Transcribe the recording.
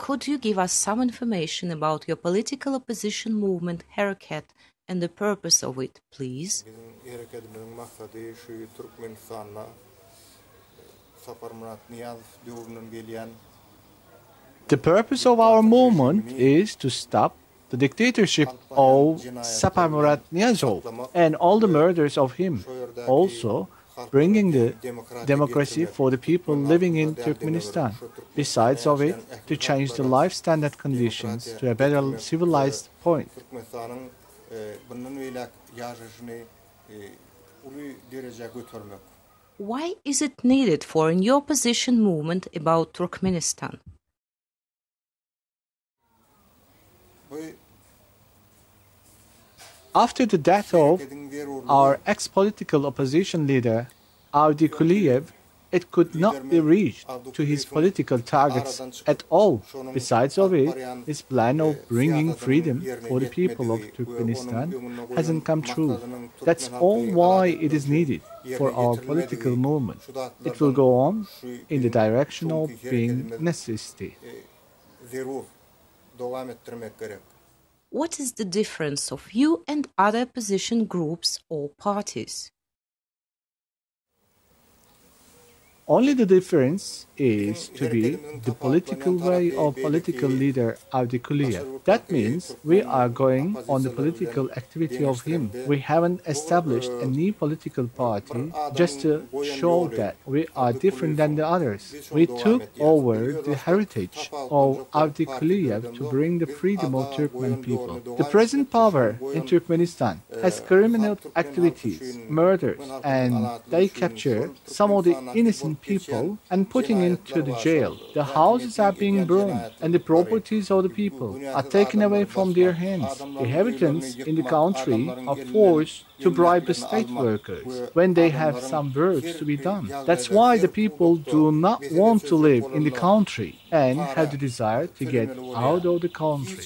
could you give us some information about your political opposition movement, Hereket, and the purpose of it, please? The purpose of our movement is to stop the dictatorship of Saparmurat Niyazov and all the murders of him. Also, bringing the democracy for the people living in Turkmenistan. Besides of it, to change the life standard conditions to a better civilized point. Why is it needed for a new opposition movement about Turkmenistan? After the death of our ex-political opposition leader, Avdi Kuliyev, it could not be reached to his political targets at all. Besides of it, his plan of bringing freedom for the people of Turkmenistan hasn't come true. That's all why it is needed for our political movement. It will go on in the direction of being necessity. What is the difference of you and other opposition groups or parties? Only the difference is to be the political way of political leader Avdi Kuliyev. That means we are going on the political activity of him. We haven't established a new political party just to show that we are different than the others. We took over the heritage of Avdi Kuliyev to bring the freedom of Turkmen people. The present power in Turkmenistan has criminal activities, murders, and they capture some of the innocent people and putting into the jail. The houses are being burned and the properties of the people are taken away from their hands. The inhabitants in the country are forced to bribe the state workers when they have some works to be done. That's why the people do not want to live in the country and have the desire to get out of the country.